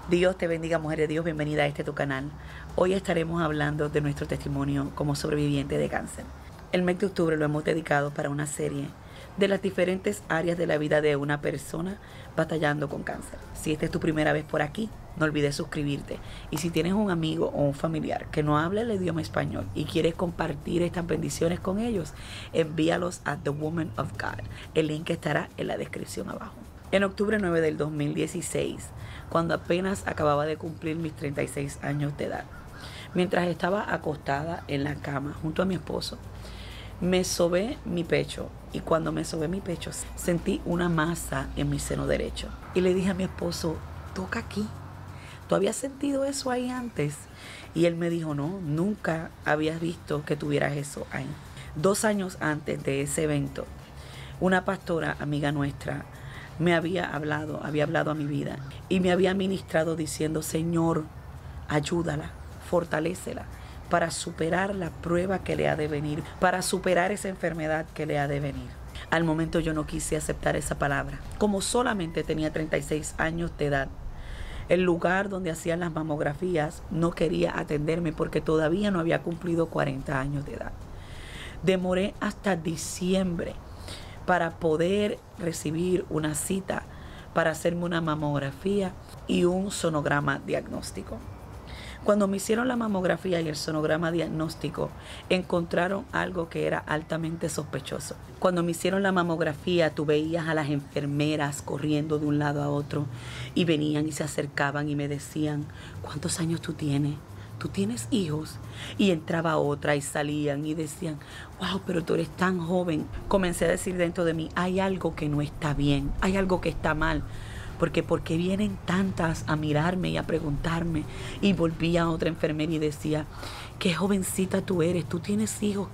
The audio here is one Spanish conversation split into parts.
Dios te bendiga, mujer de Dios, bienvenida a tu canal. Hoy estaremos hablando de nuestro testimonio como sobreviviente de cáncer. El mes de octubre lo hemos dedicado para una serie de las diferentes áreas de la vida de una persona batallando con cáncer. Si esta es tu primera vez por aquí, no olvides suscribirte. Y si tienes un amigo o un familiar que no habla el idioma español y quieres compartir estas bendiciones con ellos, envíalos a The Woman of God. El link estará en la descripción abajo. En octubre 9 del 2016, cuando apenas acababa de cumplir mis 36 años de edad, mientras estaba acostada en la cama junto a mi esposo, me sobé mi pecho, y cuando me sobé mi pecho sentí una masa en mi seno derecho y le dije a mi esposo: toca aquí, ¿tú habías sentido eso ahí antes? Y él me dijo: no, nunca habías visto que tuvieras eso ahí. 2 años antes de ese evento, una pastora amiga nuestra me había hablado a mi vida y me había ministrado diciendo: Señor, ayúdala, fortalécela para superar la prueba que le ha de venir, para superar esa enfermedad que le ha de venir. Al momento yo no quise aceptar esa palabra. Como solamente tenía 36 años de edad, el lugar donde hacían las mamografías no quería atenderme porque todavía no había cumplido 40 años de edad. Demoré hasta diciembre para poder recibir una cita para hacerme una mamografía y un sonograma diagnóstico. Cuando me hicieron la mamografía y el sonograma diagnóstico, encontraron algo que era altamente sospechoso. Cuando me hicieron la mamografía, tú veías a las enfermeras corriendo de un lado a otro y venían y se acercaban y me decían: ¿cuántos años tú tienes? ¿Tú tienes hijos? Y entraba otra y salían y decían: wow, pero tú eres tan joven. Comencé a decir dentro de mí: hay algo que no está bien, hay algo que está mal. ¿Por qué vienen tantas a mirarme y a preguntarme? Y volvía a otra enfermera y decía: qué jovencita tú eres, tú tienes hijos,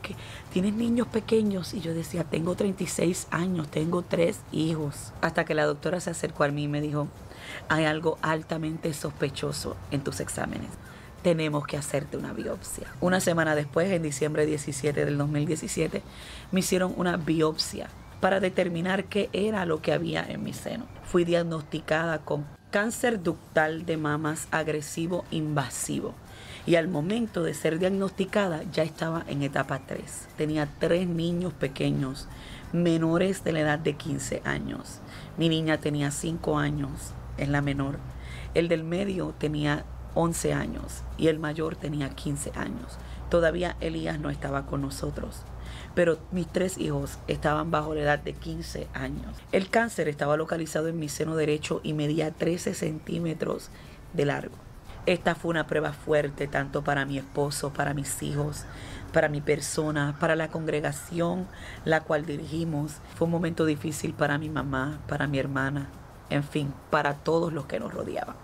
tienes niños pequeños. Y yo decía: tengo 36 años, tengo 3 hijos. Hasta que la doctora se acercó a mí y me dijo: hay algo altamente sospechoso en tus exámenes. Tenemos que hacerte una biopsia. Una semana después, en diciembre 17 del 2017, me hicieron una biopsia para determinar qué era lo que había en mi seno. Fui diagnosticada con cáncer ductal de mamas agresivo invasivo. Y al momento de ser diagnosticada ya estaba en etapa 3. Tenía 3 niños pequeños, menores de la edad de 15 años. Mi niña tenía 5 años, es la menor. El del medio tenía 11 años y el mayor tenía 15 años. Todavía Elías no estaba con nosotros, pero mis 3 hijos estaban bajo la edad de 15 años. El cáncer estaba localizado en mi seno derecho y medía 13 centímetros de largo. Esta fue una prueba fuerte tanto para mi esposo, para mis hijos, para mi persona, para la congregación la cual dirigimos. Fue un momento difícil para mi mamá, para mi hermana, en fin, para todos los que nos rodeaban.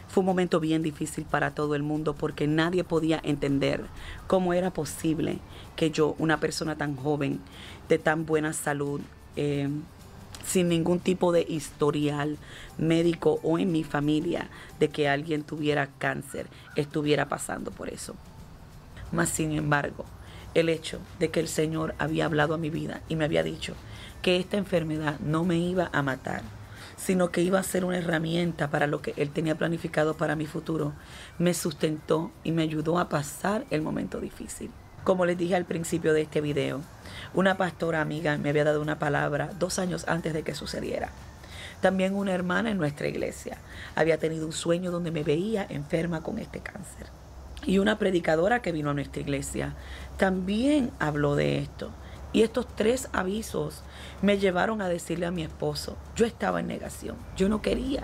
Fue un momento bien difícil para todo el mundo porque nadie podía entender cómo era posible que yo, una persona tan joven, de tan buena salud, sin ningún tipo de historial médico o en mi familia de que alguien tuviera cáncer, estuviera pasando por eso. Mas sin embargo, el hecho de que el Señor había hablado a mi vida y me había dicho que esta enfermedad no me iba a matar, sino que iba a ser una herramienta para lo que Él tenía planificado para mi futuro, me sustentó y me ayudó a pasar el momento difícil. Como les dije al principio de este video, una pastora amiga me había dado una palabra 2 años antes de que sucediera. También una hermana en nuestra iglesia había tenido un sueño donde me veía enferma con este cáncer. Y una predicadora que vino a nuestra iglesia también habló de esto. Y estos 3 avisos me llevaron a decirle a mi esposo: yo estaba en negación, yo no quería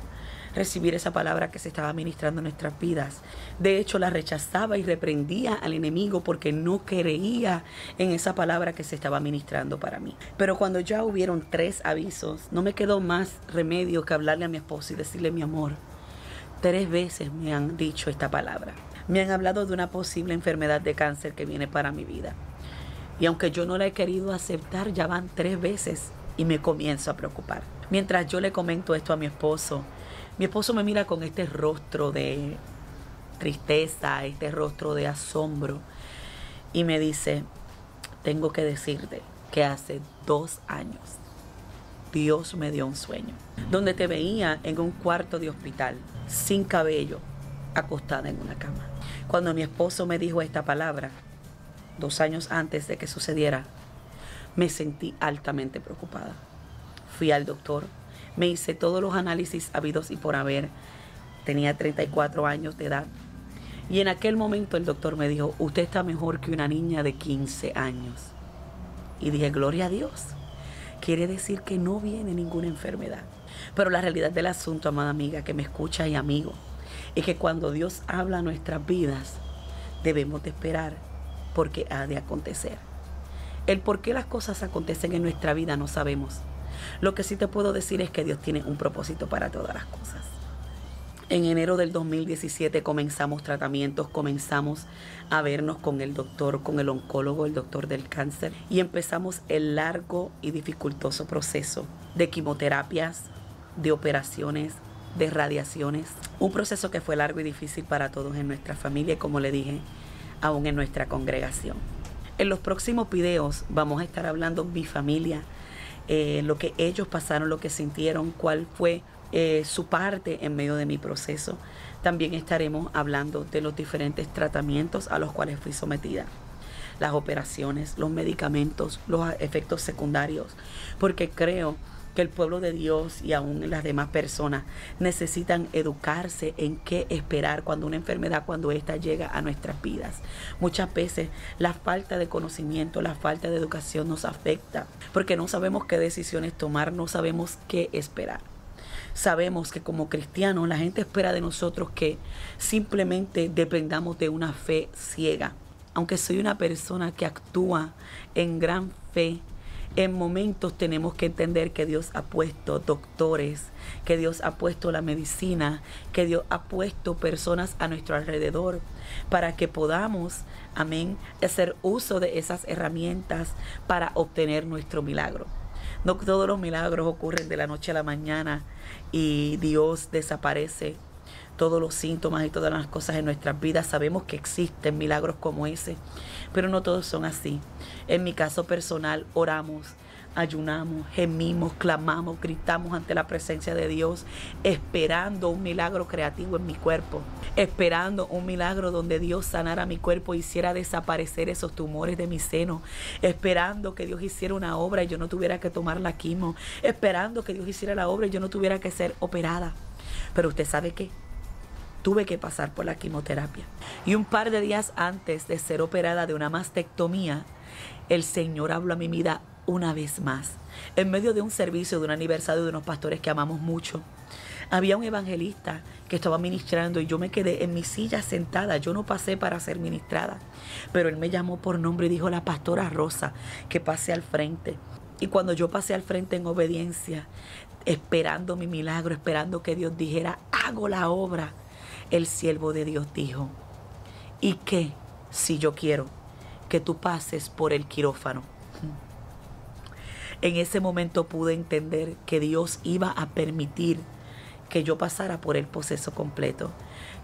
recibir esa palabra que se estaba ministrando en nuestras vidas. De hecho, la rechazaba y reprendía al enemigo porque no creía en esa palabra que se estaba ministrando para mí. Pero cuando ya hubieron 3 avisos, no me quedó más remedio que hablarle a mi esposo y decirle: mi amor, 3 veces me han dicho esta palabra. Me han hablado de una posible enfermedad de cáncer que viene para mi vida. Y aunque yo no la he querido aceptar, ya van 3 veces y me comienzo a preocupar. Mientras yo le comento esto a mi esposo me mira con este rostro de tristeza, este rostro de asombro y me dice: tengo que decirte que hace 2 años Dios me dio un sueño, donde te veía en un cuarto de hospital, sin cabello, acostada en una cama. Cuando mi esposo me dijo esta palabra, 2 años antes de que sucediera, me sentí altamente preocupada. Fui al doctor, me hice todos los análisis habidos y por haber. Tenía 34 años de edad. Y en aquel momento el doctor me dijo, usted está mejor que una niña de 15 años. Y dije, gloria a Dios. Quiere decir que no viene ninguna enfermedad. Pero la realidad del asunto, amada amiga, que me escucha y amigo, es que cuando Dios habla a nuestras vidas, debemos de esperar porque ha de acontecer. El por qué las cosas acontecen en nuestra vida no sabemos. Lo que sí te puedo decir es que Dios tiene un propósito para todas las cosas. En enero del 2017 comenzamos tratamientos, comenzamos a vernos con el doctor, con el oncólogo, el doctor del cáncer, y empezamos el largo y dificultoso proceso de quimioterapias, de operaciones, de radiaciones. Un proceso que fue largo y difícil para todos en nuestra familia y, como le dije, aún en nuestra congregación. En los próximos videos vamos a estar hablando de mi familia, lo que ellos pasaron, lo que sintieron, cuál fue su parte en medio de mi proceso. También estaremos hablando de los diferentes tratamientos a los cuales fui sometida, las operaciones, los medicamentos, los efectos secundarios, porque creo que el pueblo de Dios y aún las demás personas necesitan educarse en qué esperar cuando una enfermedad, cuando ésta llega a nuestras vidas. Muchas veces la falta de conocimiento, la falta de educación nos afecta porque no sabemos qué decisiones tomar, no sabemos qué esperar. Sabemos que como cristianos la gente espera de nosotros que simplemente dependamos de una fe ciega. Aunque soy una persona que actúa en gran fe, en momentos tenemos que entender que Dios ha puesto doctores, que Dios ha puesto la medicina, que Dios ha puesto personas a nuestro alrededor para que podamos, amén, hacer uso de esas herramientas para obtener nuestro milagro. No todos los milagros ocurren de la noche a la mañana y Dios desaparece todos los síntomas y todas las cosas en nuestras vidas. Sabemos que existen milagros como ese, pero no todos son así. En mi caso personal, oramos, ayunamos, gemimos, clamamos, gritamos ante la presencia de Dios, esperando un milagro creativo en mi cuerpo, esperando un milagro donde Dios sanara mi cuerpo, hiciera desaparecer esos tumores de mi seno, esperando que Dios hiciera una obra y yo no tuviera que tomar la quimio, esperando que Dios hiciera la obra y yo no tuviera que ser operada. Pero usted sabe qué, tuve que pasar por la quimioterapia. Y un par de días antes de ser operada de una mastectomía, el Señor habló a mi vida una vez más. En medio de un servicio, de un aniversario de unos pastores que amamos mucho, había un evangelista que estaba ministrando y yo me quedé en mi silla sentada. Yo no pasé para ser ministrada, pero él me llamó por nombre y dijo: la pastora Rosa, que pase al frente. Y cuando yo pasé al frente en obediencia, esperando mi milagro, esperando que Dios dijera: hago la obra, el siervo de Dios dijo: ¿y qué si yo quiero que tú pases por el quirófano? En ese momento pude entender que Dios iba a permitir que yo pasara por el proceso completo,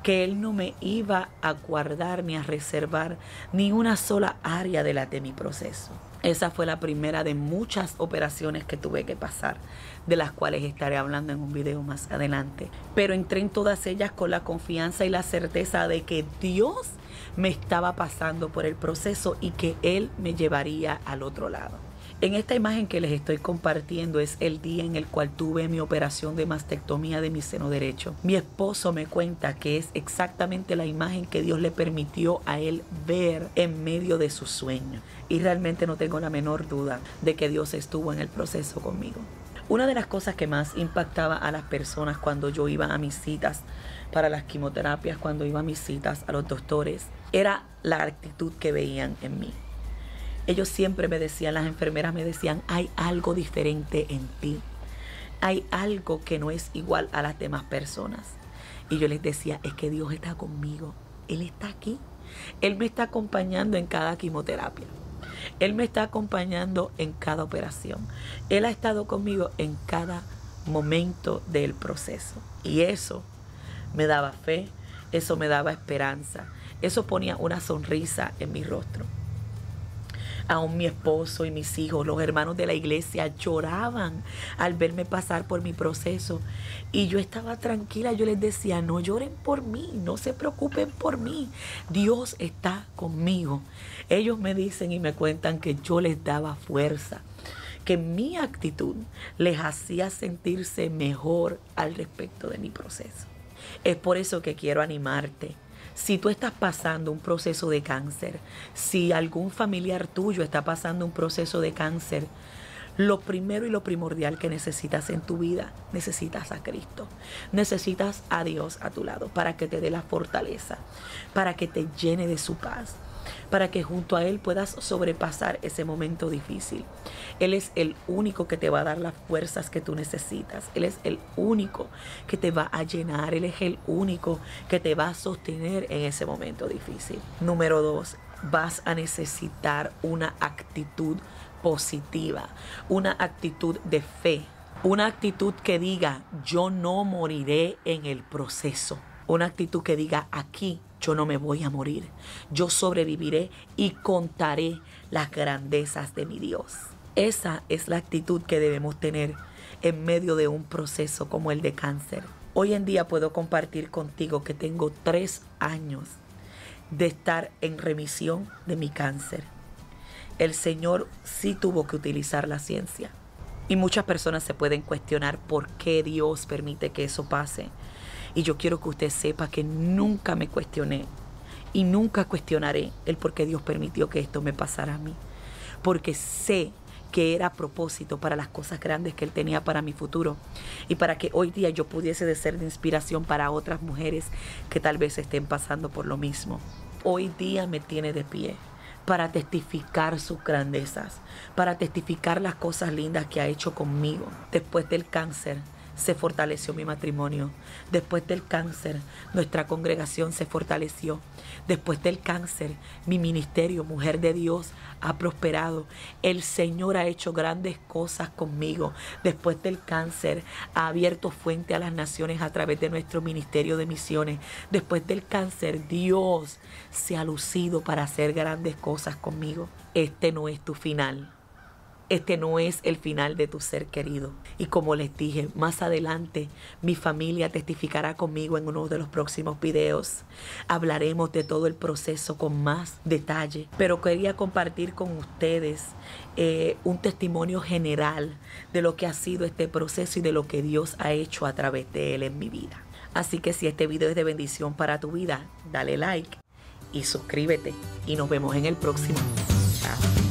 que Él no me iba a guardar ni a reservar ni una sola área de mi proceso. Esa fue la primera de muchas operaciones que tuve que pasar, de las cuales estaré hablando en un video más adelante. Pero entré en todas ellas con la confianza y la certeza de que Dios me estaba pasando por el proceso y que Él me llevaría al otro lado. En esta imagen que les estoy compartiendo es el día en el cual tuve mi operación de mastectomía de mi seno derecho. Mi esposo me cuenta que es exactamente la imagen que Dios le permitió a él ver en medio de su sueño. Y realmente no tengo la menor duda de que Dios estuvo en el proceso conmigo. Una de las cosas que más impactaba a las personas cuando yo iba a mis citas para las quimioterapias, cuando iba a mis citas a los doctores, era la actitud que veían en mí. Ellos siempre me decían, las enfermeras me decían: hay algo diferente en ti. Hay algo que no es igual a las demás personas. Y yo les decía: es que Dios está conmigo. Él está aquí. Él me está acompañando en cada quimioterapia. Él me está acompañando en cada operación. Él ha estado conmigo en cada momento del proceso. Y eso me daba fe, eso me daba esperanza. Eso ponía una sonrisa en mi rostro. Aún mi esposo y mis hijos, los hermanos de la iglesia lloraban al verme pasar por mi proceso. Y yo estaba tranquila, yo les decía, no lloren por mí, no se preocupen por mí. Dios está conmigo. Ellos me dicen y me cuentan que yo les daba fuerza, que mi actitud les hacía sentirse mejor al respecto de mi proceso. Es por eso que quiero animarte. Si tú estás pasando un proceso de cáncer, si algún familiar tuyo está pasando un proceso de cáncer, lo primero y lo primordial que necesitas en tu vida, necesitas a Cristo. Necesitas a Dios a tu lado para que te dé la fortaleza, para que te llene de su paz, para que junto a Él puedas sobrepasar ese momento difícil. Él es el único que te va a dar las fuerzas que tú necesitas. Él es el único que te va a llenar. Él es el único que te va a sostener en ese momento difícil. Número 2, vas a necesitar una actitud positiva, una actitud de fe, una actitud que diga, yo no moriré en el proceso. Una actitud que diga, aquí yo no me voy a morir. Yo sobreviviré y contaré las grandezas de mi Dios. Esa es la actitud que debemos tener en medio de un proceso como el de cáncer. Hoy en día puedo compartir contigo que tengo 3 años de estar en remisión de mi cáncer. El Señor sí tuvo que utilizar la ciencia. Y muchas personas se pueden cuestionar por qué Dios permite que eso pase. Y yo quiero que usted sepa que nunca me cuestioné y nunca cuestionaré el por qué Dios permitió que esto me pasara a mí. Porque sé que era a propósito para las cosas grandes que Él tenía para mi futuro y para que hoy día yo pudiese ser de inspiración para otras mujeres que tal vez estén pasando por lo mismo. Hoy día me tiene de pie para testificar sus grandezas, para testificar las cosas lindas que ha hecho conmigo. Después del cáncer se fortaleció mi matrimonio. Después del cáncer, nuestra congregación se fortaleció. Después del cáncer, mi ministerio, Mujer de Dios, ha prosperado. El Señor ha hecho grandes cosas conmigo. Después del cáncer, ha abierto fuente a las naciones a través de nuestro ministerio de misiones. Después del cáncer, Dios se ha lucido para hacer grandes cosas conmigo. Este no es tu final. Este no es el final de tu ser querido. Y como les dije, más adelante mi familia testificará conmigo en uno de los próximos videos. Hablaremos de todo el proceso con más detalle. Pero quería compartir con ustedes un testimonio general de lo que ha sido este proceso y de lo que Dios ha hecho a través de él en mi vida. Así que si este video es de bendición para tu vida, dale like y suscríbete. Y nos vemos en el próximo. Chao.